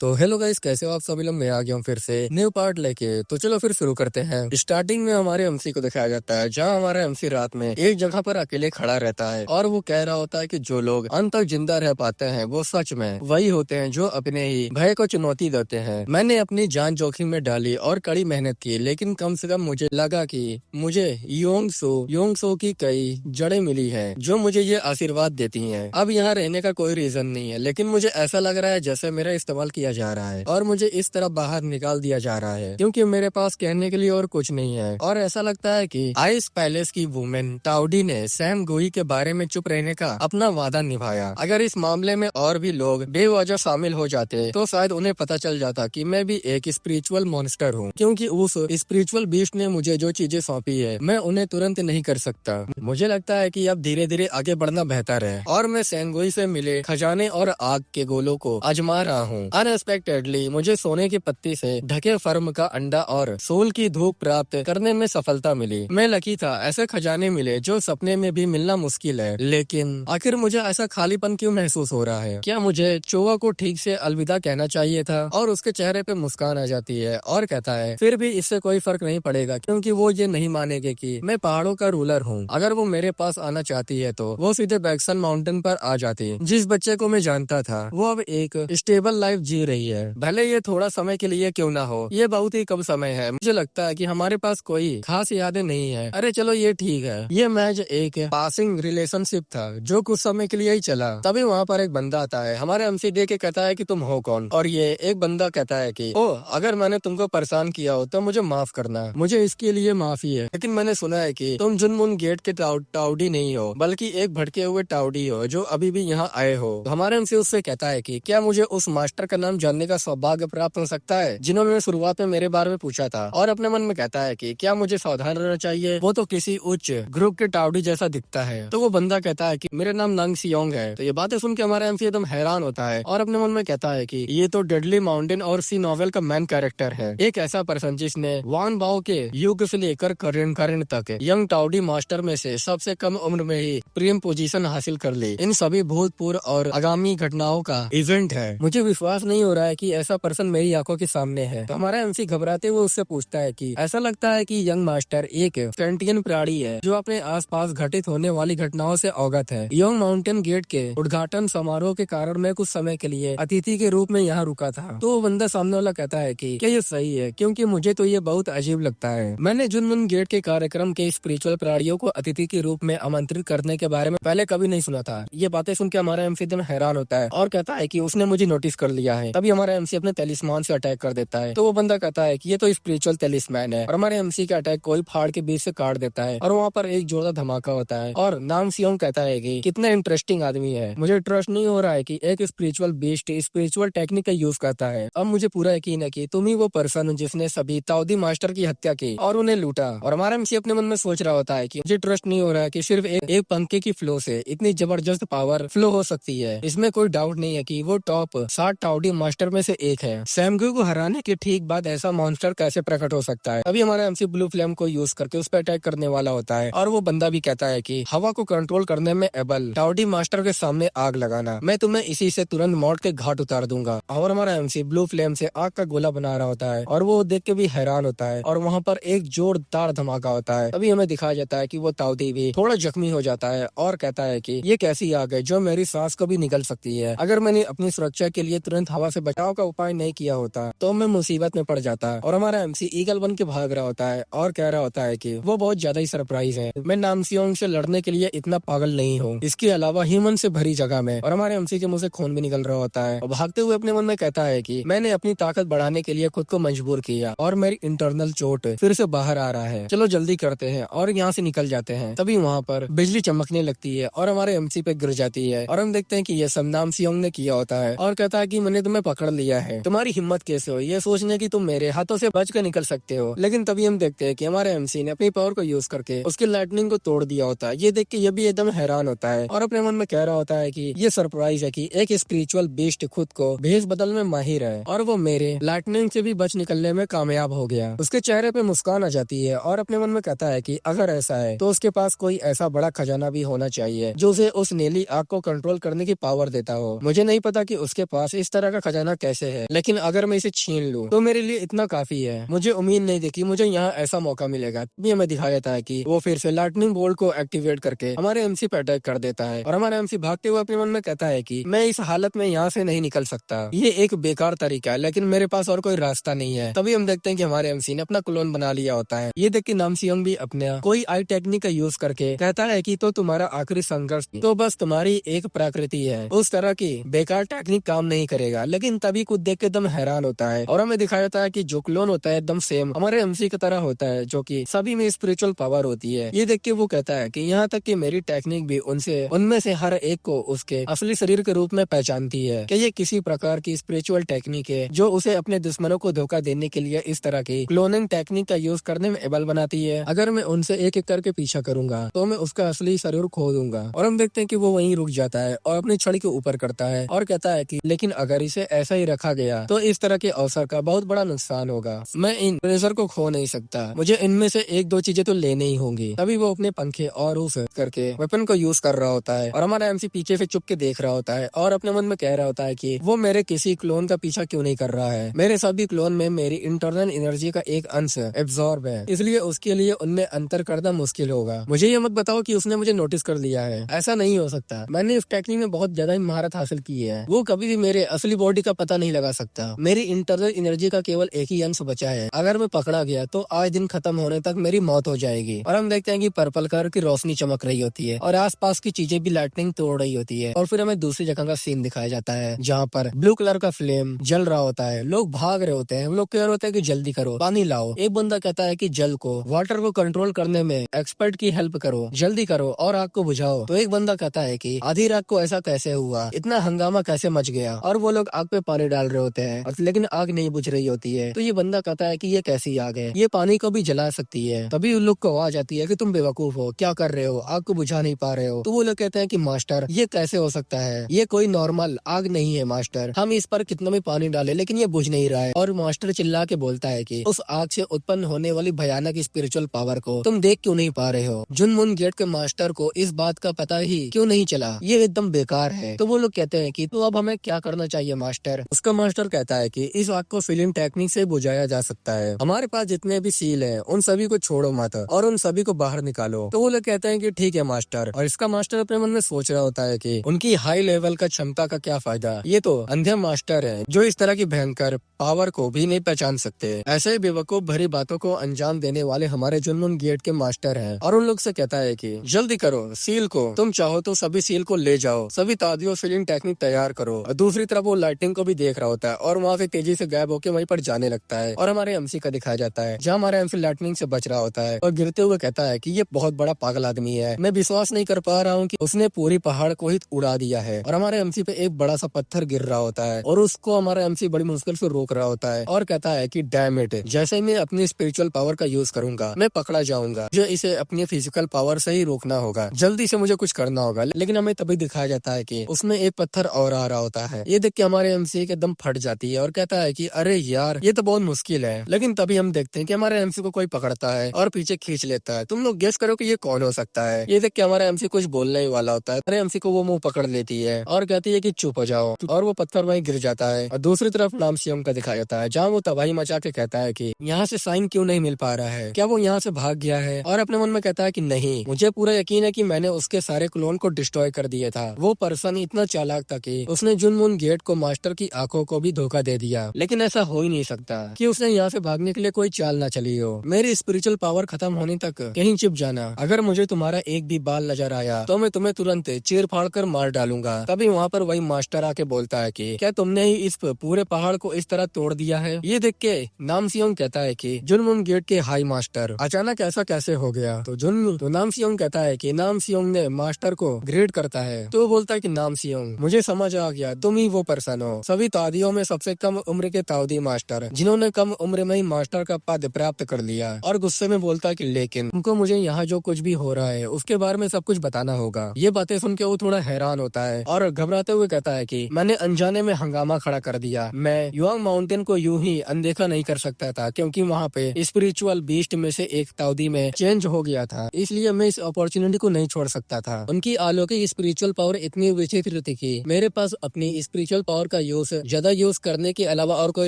तो hello guys, कैसे हो आप सभी लोग। मैं आ गया हूँ फिर से न्यू पार्ट लेके। तो चलो फिर शुरू करते हैं। स्टार्टिंग में हमारे एमसी को दिखाया जाता है जहाँ हमारा एमसी रात में एक जगह पर अकेले खड़ा रहता है और वो कह रहा होता है कि जो लोग अंत तक जिंदा रह पाते हैं वो सच में वही होते हैं जो अपने ही भय को चुनौती देते हैं। मैंने अपनी जान जोखिम में डाली और कड़ी मेहनत की, लेकिन कम से कम मुझे लगा कि मुझे योंग सो की कई जड़ें मिली है जो मुझे ये आशीर्वाद देती है। अब यहाँ रहने का कोई रीजन नहीं है, लेकिन मुझे ऐसा लग रहा है जैसे मेरा इस्तेमाल किया जा रहा है और मुझे इस तरह बाहर निकाल दिया जा रहा है क्योंकि मेरे पास कहने के लिए और कुछ नहीं है। और ऐसा लगता है कि आइस पैलेस की वुमेन टाउडी ने सैम गोई के बारे में चुप रहने का अपना वादा निभाया। अगर इस मामले में और भी लोग बेवजह शामिल हो जाते तो शायद उन्हें पता चल जाता कि मैं भी एक स्पिरिचुअल मॉन्स्टर हूँ, क्योंकि उस स्पिरिचुअल बीस्ट ने मुझे जो चीजें सौंपी है मैं उन्हें तुरंत नहीं कर सकता। मुझे लगता है कि अब धीरे धीरे आगे बढ़ना बेहतर है और मैं सैंगोई से मिले खजाने और आग के गोलों को आजमा रहा हूँ। अनएक्सपेक्टेडली मुझे सोने की पत्ती से ढके फर्म का अंडा और सोल की धूप प्राप्त करने में सफलता मिली। मैं लकी था, ऐसे खजाने मिले जो सपने में भी मिलना मुश्किल है। लेकिन आखिर मुझे ऐसा खालीपन क्यों महसूस हो रहा है? क्या मुझे चोवा को ठीक से अलविदा कहना चाहिए था? और उसके चेहरे पे मुस्कान आ जाती है और कहता है फिर भी इससे कोई फर्क नहीं पड़ेगा क्योंकि वो ये नहीं मानेगे कि मैं पहाड़ों का रूलर हूँ। अगर वो मेरे पास आना चाहती है तो वो सीधे बैक्सन माउंटेन पर आ जाती। जिस बच्चे को मैं जानता था वो अब एक स्टेबल लाइफ जी रही है, भले ये थोड़ा समय के लिए क्यों ना हो। ये बहुत ही कम समय है। मुझे लगता है कि हमारे पास कोई खास यादें नहीं है। अरे चलो ये ठीक है, ये मैच एक पासिंग रिलेशनशिप था जो कुछ समय के लिए ही चला। तभी वहाँ पर एक बंदा आता है, हमारे एमसी देख के कहता है कि तुम हो कौन? और ये एक बंदा कहता है कि ओ, अगर मैंने तुमको परेशान किया हो तो मुझे माफ करना, मुझे इसके लिए माफी है। लेकिन मैंने सुना है कि तुम जुनमुन गेट के टाउडी नहीं हो बल्कि एक भटके हुए टाउडी हो जो अभी भी यहाँ आए हो। तो हमारे एमसी उससे कहता है कि क्या मुझे उस मास्टर का नाम जानने का सौभाग्य प्राप्त हो सकता है जिन्होंने शुरुआत में मेरे बारे में पूछा था? और अपने मन में कहता है कि क्या मुझे सावधान रहना चाहिए, वो तो किसी उच्च ग्रुप के टाउडी जैसा दिखता है। तो वो बंदा कहता है कि मेरा नाम नंग सियोंग है। तो ये बातें सुन के हमारा एमसी एकदम हैरान होता है और अपने मन में कहता है कि ये तो डेडली माउंटेन और सी नॉवेल का मेन कैरेक्टर है, एक ऐसा पर्सन जिसने वान बाओ के युग से लेकर करण तक यंग टाउडी मास्टर में से सबसे कम उम्र में ही प्रीम पोजीशन हासिल कर ली। इन सभी भूतपूर्व और आगामी घटनाओं का इवेंट है। मुझे विश्वास नहीं हो रहा है कि ऐसा पर्सन मेरी आंखों के सामने है। तो हमारा एमसी घबराते हुए उससे पूछता है कि ऐसा लगता है कि यंग मास्टर एक सेंटियन प्राणी है जो अपने आसपास घटित होने वाली घटनाओं से अवगत है। यंग माउंटेन गेट के उद्घाटन समारोह के कारण मैं कुछ समय के लिए अतिथि के रूप में यहाँ रुका था। तो वो बंदा सामने वाला कहता है कि क्या ये सही है, क्योंकि मुझे तो ये बहुत अजीब लगता है। मैंने जुनमुन गेट के कार्यक्रम के स्पिरिचुअल प्राणियों को अतिथि के रूप में आमंत्रित करने के बारे में पहले कभी नहीं सुना था। ये बातें सुन के हमारा एमसी एकदम हैरान होता है और कहता है कि उसने मुझे नोटिस कर लिया है। तभी हमारा एमसी अपने तलिस्मान से अटैक कर देता है। तो वो बंदा कहता है कि ये तो स्पिरिचुअल तलिस्मान है और हमारे एमसी का अटैक कोई फाड़ के बीच से काट देता है और वहाँ पर एक जोरदार धमाका होता है। और नाम सियोंग कहता है कि कितना इंटरेस्टिंग आदमी है, मुझे ट्रस्ट नहीं हो रहा है कि एक स्पिरिचुअल बीस्ट स्पिरिचुअल टेक्निक का यूज करता है। अब मुझे पूरा यकीन है कि तुम ही वो पर्सन जिसने सभी ताउदी मास्टर की हत्या की और उन्हें लूटा। और हमारा एमसी अपने मन में सोच रहा होता है कि मुझे ट्रस्ट नहीं हो रहा है कि सिर्फ एक पंखे की फ्लो से इतनी जबरदस्त पावर फ्लो हो सकती है। इसमें कोई डाउट नहीं है कि वो टॉप 60 टाउडी मास्टर में से एक है। सैमगू को हराने के ठीक बाद ऐसा मॉन्स्टर कैसे प्रकट हो सकता है? अभी हमारा एमसी ब्लू फ्लेम को यूज करके उस पर अटैक करने वाला होता है और वो बंदा भी कहता है कि हवा को कंट्रोल करने में एबल टाउडी मास्टर के सामने आग लगाना, मैं तुम्हें इसी से तुरंत मौत के घाट उतार दूंगा। और हमारा एमसी ब्लू फ्लेम से आग का गोला बना रहा होता है और वो देख के भी हैरान होता है और वहाँ पर एक जोरदार धमाका होता है। अभी हमें दिखाया जाता है कि वो ताउदी भी थोड़ा जख्मी हो जाता है और कहता है कि ये कैसी आग है जो मेरी सांस को भी निगल सकती है। अगर मैंने अपनी सुरक्षा के लिए तुरंत हवा से बचाव का उपाय नहीं किया होता तो मैं मुसीबत में पड़ जाता। और हमारा एमसी ईगल बन के भाग रहा होता है और कह रहा होता है कि वो बहुत ज्यादा ही सरप्राइज है, मैं नामसियोंग से लड़ने के लिए इतना पागल नहीं हूँ, इसके अलावा ह्यूमन से भरी जगह में। और हमारे एमसी के मुंह से खून भी निकल रहा होता है और भागते हुए अपने मन में कहता है कि मैंने अपनी ताकत बढ़ाने के लिए खुद को मजबूर किया और मेरी इंटरनल चोट फिर से बाहर आ रहा है, चलो जल्दी करते हैं और यहाँ से निकल जाते हैं। तभी वहाँ पर बिजली चमकने लगती है और हमारे एमसी पे गिर जाती है और हम देखते हैं कि ये सब नामसियोंग ने किया होता है और कहता है कि मैंने तुम्हें पकड़ लिया है, तुम्हारी हिम्मत कैसे हो ये सोचने की तुम मेरे हाथों से बच कर निकल सकते हो। लेकिन तभी हम देखते हैं कि हमारे एमसी ने अपनी पावर को यूज करके उसकी लाइटनिंग को तोड़ दिया होता है। ये देख के ये भी एकदम हैरान होता है और अपने मन में कह रहा होता है कि ये सरप्राइज है कि एक स्पिरिचुअल बीस्ट खुद को भेष बदल में माहिर है और वो मेरे लाइटनिंग से भी बच निकलने में कामयाब हो गया। उसके चेहरे पे मुस्कान आ जाती है और अपने मन में कहता है कि अगर ऐसा है तो उसके पास कोई ऐसा बड़ा खजाना भी होना चाहिए जो उसे उस नीली आग को कंट्रोल करने की पावर देता हो। मुझे नहीं पता कि उसके पास इस तरह का खजाना कैसे है, लेकिन अगर मैं इसे छीन लूं तो मेरे लिए इतना काफी है। मुझे उम्मीद नहीं थी कि मुझे यहाँ ऐसा मौका मिलेगा। भी हमें दिखाया जाता है कि वो फिर से लाइटनिंग बोल्ट को एक्टिवेट करके हमारे एमसी पे अटैक कर देता है और हमारा एमसी भागते हुए अपने मन में कहता है कि मैं इस हालत में यहाँ से नहीं निकल सकता, ये एक बेकार तरीका है, लेकिन मेरे पास और कोई रास्ता नहीं है। तभी हम देखते हैं कि हमारे एमसी ने अपना क्लोन बना लिया होता है। ये देख के नामसियोंग भी अपने कोई आई टेक्निक का यूज करके कहता है कि तो तुम्हारा आखिरी संघर्ष तो बस तुम्हारी एक प्रकृति है, उस तरह की बेकार टेक्निक काम नहीं करेगा। लेकिन तभी कुछ देख के एकदम हैरान होता है और हमें दिखाया जाता है कि जो क्लोन होता है एकदम सेम हमारे एमसी की तरह होता है, जो कि सभी में स्पिरिचुअल पावर होती है। ये देख के वो कहता है कि यहाँ तक कि मेरी टेक्निक भी उनमें से हर एक को उसके असली शरीर के रूप में पहचानती है कि ये किसी प्रकार की स्पिरिचुअल टेक्निक है जो उसे अपने दुश्मनों को धोखा देने के लिए इस तरह की क्लोनिंग टेक्निक का यूज करने में एबल बनाती है। अगर मैं उनसे एक एक करके पीछा करूंगा तो मैं उसका असली शरीर खो दूंगा। और हम देखते हैं कि वो वहीं रुक जाता है और अपनी छड़ी के ऊपर करता है और कहता है कि लेकिन अगर इसे ऐसा ही रखा गया तो इस तरह के अवसर का बहुत बड़ा नुकसान होगा। मैं इन प्रेशर को खो नहीं सकता, मुझे इनमें से एक दो चीजें तो लेने ही होंगी। तभी वो अपने पंखे और उस करके वेपन को यूज कर रहा होता है और हमारा एमसी पीछे से चुप के देख रहा होता है और अपने मन में कह रहा होता है कि वो मेरे किसी क्लोन का पीछा क्यों नहीं कर रहा है। मेरे सभी क्लोन में मेरी इंटरनल एनर्जी का एक अंश एब्जॉर्ब है, इसलिए उसके लिए उनमें अंतर करना मुश्किल होगा। मुझे ये मत बताओ कि उसने मुझे नोटिस कर लिया है, ऐसा नहीं हो सकता। मैंने इस टेक्निक में बहुत ज्यादा महारत हासिल की है, वो कभी भी मेरे असली बॉडी का पता नहीं लगा सकता। मेरी इंटरनल एनर्जी का केवल एक ही अंश बचा है, अगर मैं पकड़ा गया तो आज दिन खत्म होने तक मेरी मौत हो जाएगी। और हम देखते हैं कि पर्पल कलर की रोशनी चमक रही होती है और आसपास की चीजें भी लाइटनिंग तोड़ रही होती है। और फिर हमें दूसरी जगह का सीन दिखाया जाता है जहाँ पर ब्लू कलर का फ्लेम जल रहा होता है, लोग भाग रहे होते हैं, लोग कह रहे होते हैं कि जल्दी करो, पानी लाओ। एक बंदा कहता है कि जल को, वाटर को कंट्रोल करने में एक्सपर्ट की हेल्प करो, जल्दी करो और आग को बुझाओ। तो एक बंदा कहता है कि आधी रात को ऐसा कैसे हुआ, इतना हंगामा कैसे मच गया। और वो लोग आग पे पानी डाल रहे होते हैं लेकिन आग नहीं बुझ रही होती है। तो ये बंदा कहता है कि ये कैसी आग है, ये पानी को भी जला सकती है। तभी उन लोग को आवाज आती है कि तुम बेवकूफ हो, क्या कर रहे हो, आग को बुझा नहीं पा रहे हो। तो वो लोग कहते हैं कि मास्टर ये कैसे हो सकता है, ये कोई नॉर्मल आग नहीं है मास्टर, हम इस पर कितना भी पानी डाले लेकिन ये बुझ नहीं रहा है। और मास्टर चिल्ला के बोलता है कि उस आग से उत्पन्न होने वाली भयानक स्पिरिचुअल पावर को तुम देख क्यों नहीं पा रहे हो। जुनमुन गेट के मास्टर को इस बात का पता ही क्यों नहीं चला, ये एकदम बेकार है। तो वो लोग कहते हैं कि तो अब हमें क्या करना चाहिए मास्टर। उसका मास्टर कहता है कि इस आग को फिल्म टेक्निक से बुझाया जा सकता है, हमारे पास जितने भी सील हैं उन सभी को छोड़ो मत और उन सभी को बाहर निकालो। तो वो लोग कहते हैं कि ठीक है मास्टर। और इसका मास्टर अपने मन में सोच रहा होता है कि उनकी हाई लेवल का क्षमता का क्या फायदा, ये तो अंधे मास्टर है जो इस तरह की भयंकर पावर को भी नहीं पहचान सकते। ऐसे ही बेवकूफ भरी बातों को अंजाम देने वाले हमारे जुनमुन गेट के मास्टर हैं। और उन लोग से कहता है कि जल्दी करो, सील को तुम चाहो तो सभी सील को ले जाओ, सभी तादियों फिलिंग टेक्निक तैयार करो। और दूसरी तरफ वो लाइटिंग को भी देख रहा होता है और वहाँ से तेजी से गायब होकर वहीं पर जाने लगता है। और हमारे एमसी का दिखाया जाता है जहाँ हमारा एमसी लाइटनिंग से बच रहा होता है और गिरते हुए कहता है कि ये बहुत बड़ा पागल आदमी है, मैं विश्वास नहीं कर पा रहा हूँ कि उसने पूरी पहाड़ को ही उड़ा दिया है। और हमारे एमसी पे एक बड़ा सा पत्थर गिर रहा होता है और उसको हमारा एमसी बड़ी मुश्किल से रोक रहा होता है और कहता है कि डैम इट, जैसे ही मैं अपनी स्पिरिचुअल पावर का यूज करूंगा मैं पकड़ा जाऊंगा, मुझे इसे अपनी फिजिकल पावर से ही रोकना होगा, जल्दी से मुझे कुछ करना होगा। लेकिन हमें तभी दिखाया जाता है कि उसमें एक पत्थर और आ रहा होता है। ये देख के हमारे एमसी के दम फट जाती है और कहता है कि अरे यार ये तो बहुत मुश्किल है। लेकिन तभी हम देखते हैं कि हमारे एमसी को कोई पकड़ता है और पीछे खींच लेता है। तुम लोग गेस करो कि ये कौन हो सकता है। ये देख के हमारा एमसी कुछ बोलने ही वाला होता है, हमारे एमसी को वो मुंह पकड़ लेती है और कहती है कि चुप हो जाओ और वो पत्थर वहीं गिर जाता है। और दूसरी तरफ नामसियोंग का दिखाया जाता है जहाँ वो तबाही मचा के कहता है कि यहाँ से साइन क्यों नहीं मिल पा रहा है, क्या वो यहाँ से भाग गया है। और अपने मन में कहता है कि नहीं, मुझे पूरा यकीन है कि मैंने उसके सारे क्लोन को डिस्ट्रॉय कर दिया था। वो पर्सन इतना चालाक था कि उसने जुनमुन गेट को मास्टर की आंखों को भी धोखा दे दिया। लेकिन ऐसा हो ही नहीं सकता कि उसने यहाँ से भागने के लिए कोई चाल ना चली हो। मेरी स्पिरिचुअल पावर खत्म होने तक कहीं छिप जाना, अगर मुझे तुम्हारा एक भी बाल नजर आया तो मैं तुम्हें तुरंत चीर फाड़ कर मार डालूंगा। तभी वहाँ पर वही मास्टर आके बोलता है कि क्या तुमने ही इस पूरे पहाड़ को इस तरह तोड़ दिया है। ये देख के नामसियोंग कहता है कि जुनमुन गेट के हाई मास्टर अचानक ऐसा कैसे हो गया। तो नामसियोंग कहता है कि नामसियोंग ने मास्टर को ग्रेड करता है। तो बोलता है कि नामसियोंग मुझे समझ आ गया, तुम ही वो पर्सन हो, सभी तादियों में सबसे कम उम्र के ताउदी मास्टर जिन्होंने कम उम्र में ही मास्टर का पद प्राप्त कर लिया। और गुस्से में बोलता है कि लेकिन तुमको मुझे यहाँ जो कुछ भी हो रहा है उसके बारे में सब कुछ बताना होगा। ये बातें सुन के वो थोड़ा हैरान होता है और घबराते हुए कहता है कि मैंने अनजाने में हंगामा खड़ा कर दिया। मैं युआंग माउंटेन को यूं ही अनदेखा नहीं कर सकता था क्योंकि वहाँ पे स्पिरिचुअल बीस्ट में से एक ताउदी में चेंज हो गया था, इसलिए मैं इस अपॉर्चुनिटी को नहीं छोड़ सकता था। उनकी अलौकिक स्पिरिचुअल पावर इतनी विचित्र थी कि मेरे पास अपनी स्पिरिचुअल पावर का ज्यादा यूज करने के अलावा और कोई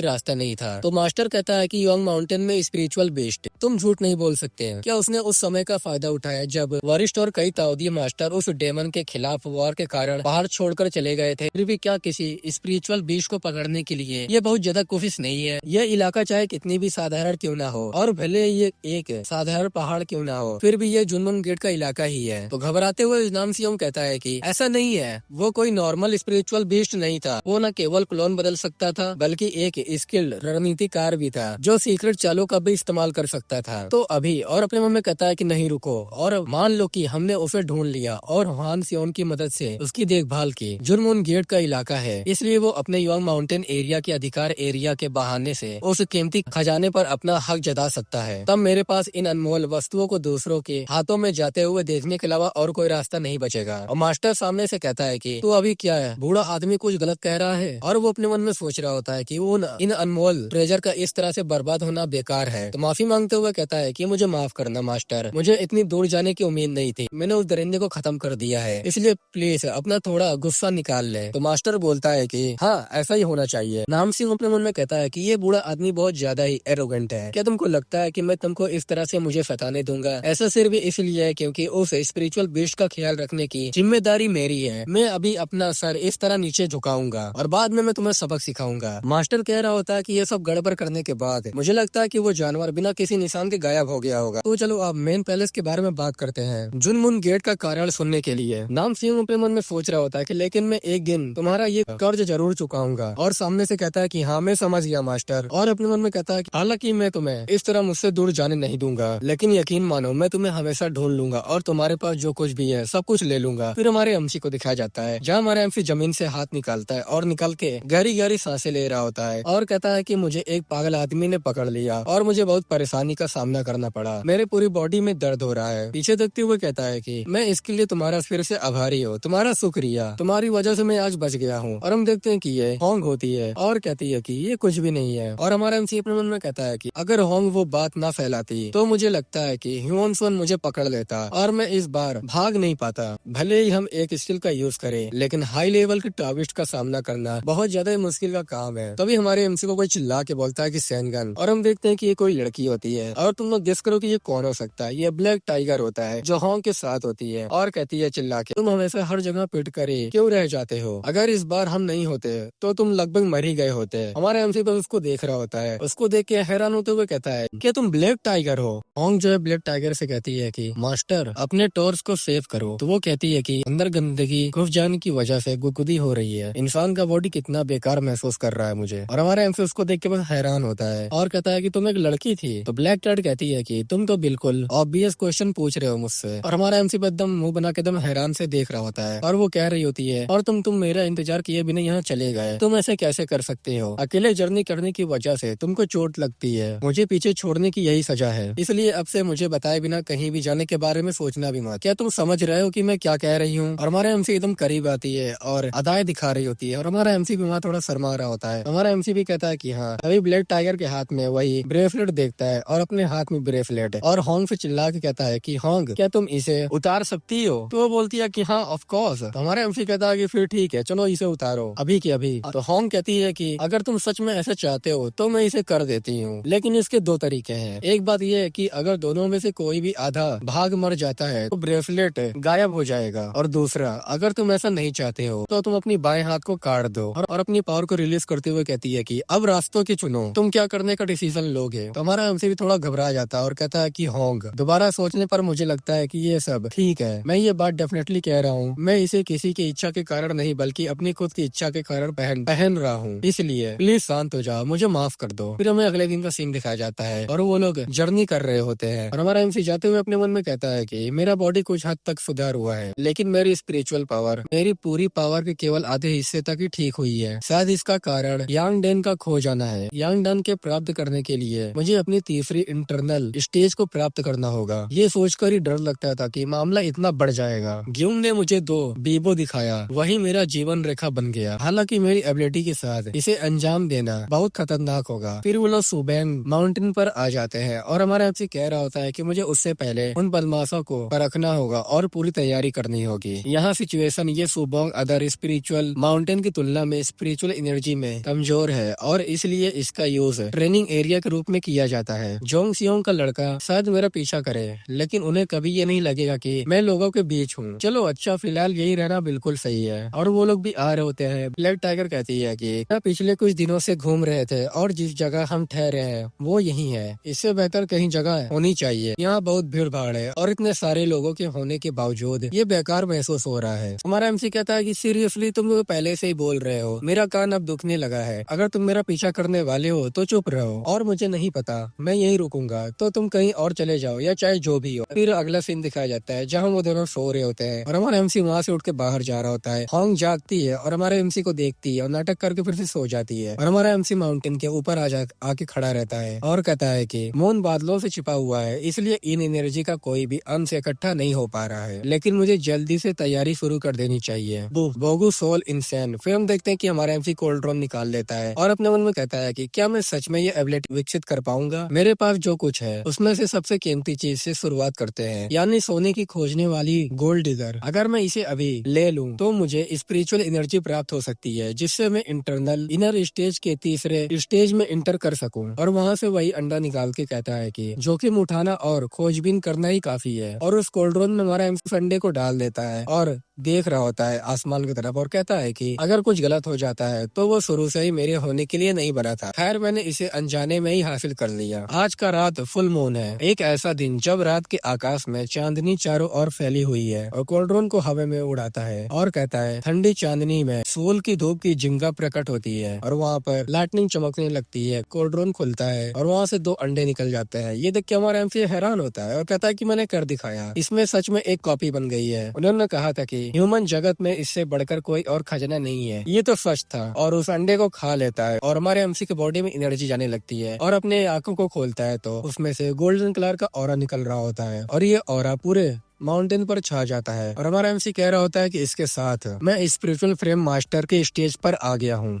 रास्ता नहीं था। तो मास्टर कहता है कि योंग माउंटेन में स्पिरिचुअल बीस्ट, तुम झूठ नहीं बोल सकते हैं। क्या उसने उस समय का फायदा उठाया जब वरिष्ठ और कई ताओदी मास्टर उस डेमन के खिलाफ वॉर के कारण पहाड़ छोड़कर चले गए थे, फिर भी क्या किसी स्पिरिचुअल बीस्ट को पकड़ने के लिए ये बहुत ज्यादा कोशिश नहीं है। ये इलाका चाहे कितनी भी साधारण क्यों ना हो और भले ये एक साधारण पहाड़ क्यों ना हो, फिर भी ये जुनमुन गेट का इलाका ही है। तो घबराते हुए नाम सियोंग कहता है कि ऐसा नहीं है, वो कोई नॉर्मल स्पिरिचुअल बीस्ट नहीं था। वो न केवल क्लोन बदल सकता था बल्कि एक स्किल्ड रणनीतिकार भी था जो सीक्रेट चालों का भी इस्तेमाल कर सकता था। तो अभी और अपने मन में कहता है कि नहीं रुको, और मान लो कि हमने उसे ढूंढ लिया और हान सियोन की मदद से उसकी देखभाल की। जुनमुन गेट का इलाका है, इसलिए वो अपने योंग माउंटेन एरिया के अधिकार एरिया के बहाने से उस कीमती खजाने पर अपना हक जता सकता है। तब मेरे पास इन अनमोल वस्तुओं को दूसरों के हाथों में जाते हुए देखने के अलावा और कोई रास्ता नहीं बचेगा। और मास्टर सामने से कहता है कि तू अभी क्या है, बूढ़ा आदमी कुछ गलत कह रहा है। और वो अपने मन में सोच रहा होता है कि वो इन अनमोल ट्रेजर का इस तरह से बर्बाद होना बेकार है। तो माफी मांगते हुए कहता है कि मुझे माफ करना मास्टर, मुझे इतनी दूर जाने की उम्मीद नहीं थी। मैंने उस दरिंदे को खत्म कर दिया है, इसलिए प्लीज अपना थोड़ा गुस्सा निकाल ले। तो मास्टर बोलता है कि हाँ ऐसा ही होना चाहिए। नाम सिंह अपने मन में कहता है कि ये बूढ़ा आदमी बहुत ज्यादा ही एरोगेंट है। क्या तुमको लगता है कि मैं तुमको इस तरह से मुझे सताने दूंगा? ऐसा सिर्फ इसलिए है क्योंकि उस स्पिरिचुअल बीस्ट का ख्याल रखने की जिम्मेदारी मेरी है। मैं अभी अपना सर इस तरह नीचे झुकाऊंगा और बाद में मैं तुम्हें सबक सिखाऊंगा। मास्टर कह रहा होता है कि ये सब गड़बड़ करने के बाद मुझे लगता है कि वो जानवर बिना किसी निशान के गायब हो गया होगा। तो चलो अब मेन पैलेस के बारे में बात करते हैं। जुनमुन गेट का कारण सुनने के लिए नाम सिंह अपने मन में सोच रहा होता है कि लेकिन मैं एक दिन तुम्हारा ये कर्ज जरूर चुकाऊंगा। और सामने से कहता है कि हाँ मैं समझ गया मास्टर। और अपने मन में कहता है कि हालांकि मैं तुम्हें इस तरह मुझसे दूर जाने नहीं दूंगा, लेकिन यकीन मानो मैं तुम्हें हमेशा ढूंढ लूंगा और तुम्हारे पास जो कुछ भी है सब कुछ ले लूंगा। फिर हमारे एमसी को दिखाया जाता है जहाँ हमारा एमसी जमीन से हाथ निकालता है और निकल के गहरी गहरी सांसें ले रहा होता है और कहता है कि मुझे एक पागल आदमी ने पकड़ लिया और मुझे बहुत परेशानी का सामना करना पड़ा। मेरे पूरी बॉडी में दर्द हो रहा है। पीछे देखते हुए कहता है कि मैं इसके लिए तुम्हारा फिर से आभारी हूँ, तुम्हारा शुक्रिया, तुम्हारी वजह से मैं आज बच गया हूँ। और हम देखते हैं कि ये होंग होती है और कहती है कि ये कुछ भी नहीं है। और हमारा एमसी अपने मन में कहता है कि अगर होंग वो बात ना फैलाती तो मुझे लगता है कि ह्यून सुन मुझे पकड़ लेता और मैं इस बार भाग नहीं पाता। भले ही हम एक स्किल का यूज करें, लेकिन हाई लेवल के टाविस्ट का सामना करना बहुत ज्यादा मुश्किल का काम है। तभी हमारे एमसी को कोई चिल्ला के बोलता है कि सैनगन। और हम देखते हैं कि ये कोई लड़की होती है और तुम लोग गेस करो कि ये कौन हो सकता है। ये ब्लैक टाइगर होता है जो होंग के साथ होती है और कहती है चिल्ला के, तुम हमेशा हर जगह पिट करे क्यों रह जाते हो? अगर इस बार हम नहीं होते तो तुम लगभग मर ही गए होते। हमारे एमसी पर उसको देख रहा होता है, उसको देख के हैरान होते हुए कहता है क्या तुम ब्लैक टाइगर हो? होंग जो है ब्लैक टाइगर से कहती है कि मास्टर अपने टॉर्च को सेव करो। तो वो कहती है कि अंदर गंदगी घुस जाने की वजह से गुदगुदी हो रही है, इंसान का बॉडी कितना बेकार महसूस कर रहा है मुझे। और हमारा एमसी उसको देख के बस हैरान होता है और कहता है कि तुम एक लड़की थी? तो ब्लैक टाइगर कहती है कि तुम तो बिल्कुल ऑब्वियस क्वेश्चन पूछ रहे हो मुझसे। और हमारा एमसी एकदम मुंह बना के एकदम हैरान से देख रहा होता है और वो कह रही होती है और तुम मेरा इंतजार किए बिना यहाँ चले गए, तुम ऐसे कैसे कर सकते हो? अकेले जर्नी करने की वजह से तुमको चोट लगती है, मुझे पीछे छोड़ने की यही सजा है, इसलिए अब से मुझे बताए बिना कहीं भी जाने के बारे में सोचना भी मत। क्या तुम समझ रहे हो कि मैं क्या कह रही हूँ? और हमारा एमसी एकदम करीब आती है और अदाएं दिखा रही होती है और हमारा एमसी भी वहाँ थोड़ा शर्मा रहा होता है। हमारा एमसी भी कहता है कि हाँ। अभी ब्लैक टाइगर के हाथ में वही ब्रेसलेट देखता है और अपने हाथ में ब्रेसलेट है और होंग से चिल्ला के कहता है कि होंग क्या तुम इसे उतार सकती हो? तो वो बोलती है कि हाँ ऑफ कोर्स। तो हमारा एमसी कहता है कि फिर ठीक है चलो इसे उतारो अभी की अभी। तो होंग कहती है कि अगर तुम सच में ऐसा चाहते हो तो मैं इसे कर देती हूँ, लेकिन इसके दो तरीके हैं। एक बात यह है कि अगर दोनों में से कोई भी आधा भाग मर जाता है तो ब्रेसलेट गायब हो जाएगा, और दूसरा अगर तुम ऐसा नहीं चाहते हो तो तुम अपनी बाएं हाथ को काट दो। और अपनी पावर को रिलीज करते हुए कहती है कि अब रास्तों की चुनो, तुम क्या करने का डिसीजन लोगे? तो हमारा हमसे भी थोड़ा घबरा जाता है और कहता है कि होंग दोबारा सोचने पर मुझे लगता है कि ये सब ठीक है। मैं ये बात डेफिनेटली कह रहा हूँ, मैं इसे किसी की इच्छा के कारण नहीं बल्कि अपनी खुद की इच्छा के कारण पहन रहा हूँ, इसलिए प्लीज शांत हो जाओ, मुझे माफ कर दो। फिर हमें अगले दिन का सीन दिखाया जाता है और वो लोग जर्नी कर रहे होते हैं और हमारा एमसी जाते हुए अपने मन में कहता है कि मेरा बॉडी कुछ हद तक सुधार हुआ है, लेकिन मेरी स्पिरिचुअल पावर मेरी पूरी पावर के केवल आधे हिस्से तक ही ठीक हुई है। शायद इसका कारण यांग डेन का खो जाना है। यांग डेन के प्राप्त करने के लिए मुझे अपनी तीसरी इंटरनल स्टेज को प्राप्त करना होगा। ये सोचकर ही डर लगता था कि मामला इतना बढ़ जाएगा। ग्यूंग ने मुझे 2 बीबो दिखाया, वही मेरा जीवन रेखा बन गया। हालांकि मेरी एबिलिटी के साथ इसे अंजाम देना बहुत खतरनाक होगा। फिर वो लोग सुबेंग माउंटेन पर आ जाते हैं और हमारा एमसी कह रहा होता है कि मुझे उससे पहले उन बदमाशों को परखना होगा और पूरी तैयारी करनी होगी। यहाँ सिचुएशन ये सुबोंग अदर स्पिरिचुअल माउंटेन की तुलना मामला में स्पिरिचुअल एनर्जी में कमजोर है और इसलिए इसका यूज ट्रेनिंग एरिया के रूप में किया जाता है। जोंग सियोंग का लड़का शायद मेरा पीछा करे, लेकिन उन्हें कभी ये नहीं लगेगा कि मैं लोगों के बीच हूँ। चलो अच्छा, फिलहाल यही रहना बिल्कुल सही है। और वो लोग भी आ रहे होते हैं। ब्लैक टाइगर कहती है कि पिछले कुछ दिनों से घूम रहे थे और जिस जगह हम ठहरे हैं वो यही है। इससे बेहतर कहीं जगह होनी चाहिए। यहाँ बहुत भीड़ भाड़ है और इतने सारे लोगों के होने के बावजूद ये बेकार महसूस हो रहा है। हमारा एमसी कहता है कि सीरियसली तुम लोग पहले से ही बोल रहे हो, मेरा कान अब दुखने लगा है। अगर तुम मेरा पीछा करने वाले हो तो चुप रहो और मुझे नहीं पता, मैं यही रुकूंगा, तो तुम कहीं और चले जाओ या चाहे जो भी हो। फिर अगला सीन दिखाया जाता है जहाँ वो दोनों सो रहे होते हैं और हमारा एमसी वहाँ से उठ के बाहर जा रहा होता है। हॉन्ग जागती है और हमारे एमसी को देखती है और नाटक करके फिर से सो जाती है। और हमारा एमसी माउंटेन के ऊपर आके खड़ा रहता है और कहता है कि मून बादलों से छिपा हुआ है, इसलिए इन एनर्जी का कोई भी अंश इकट्ठा नहीं हो पा रहा है, लेकिन मुझे जल्दी से तैयारी शुरू कर देनी चाहिए। बोगू सोल इंसेन। फिर हम देखते हैं कि हमारा एमसी कोल्ड्रॉन निकाल लेता है और अपने मन में कहता है कि क्या मैं सच में ये एबिलिटी विकसित कर पाऊंगा। मेरे पास जो कुछ है उसमें से सबसे कीमती चीज से शुरुआत करते हैं, यानी सोने की खोजने वाली गोल्ड डिगर। अगर मैं इसे अभी ले लूं तो मुझे स्पिरिचुअल एनर्जी प्राप्त हो सकती है, जिससे मैं इंटरनल इनर स्टेज के तीसरे स्टेज में इंटर कर सकूं। और वहां से वही अंडा निकाल के कहता है कि जोखिम उठाना और खोजबीन करना ही काफी है। और उस कोल्ड्रोन में हमारा एमसी अंडे को डाल देता है और देख रहा होता है आसमान की तरफ और कहता है कि अगर कुछ गलत हो जाता है तो वो शुरू से ही मेरे होने के लिए नहीं बना था। खैर, मैंने इसे अनजाने में ही हासिल कर लिया। आज का रात फुल मून है, एक ऐसा दिन जब रात के आकाश में चांदनी चारों ओर फैली हुई है। और कोल्ड्रोन को हवा में उड़ाता है और कहता है ठंडी चांदनी में सूल की धूप की जिंगा प्रकट होती है और वहाँ पर लाइटनिंग चमकने लगती है। कोल्ड्रोन खुलता है और वहाँ से 2 अंडे निकल जाते हैं। ये देख के हमारा एमसी हैरान होता है और कहता है कि मैंने कर दिखाया, इसमें सच में एक कॉपी बन गई है। उन्होंने कहा था कि ह्यूमन जगत में इससे बढ़कर कोई और खजाना नहीं है। ये तो सच था। और उस अंडे को खा लेता है और हमारे एमसी की बॉडी में एनर्जी जाने लगती है और अपने आंखों को खोलता है तो उसमें से गोल्डन कलर का ऑरा निकल रहा होता है और ये ऑरा पूरे माउंटेन पर छा जाता है। और हमारा एमसी कह रहा होता है कि इसके साथ मैं स्पिरिचुअल फ्रेम मास्टर के स्टेज पर आ गया हूँ।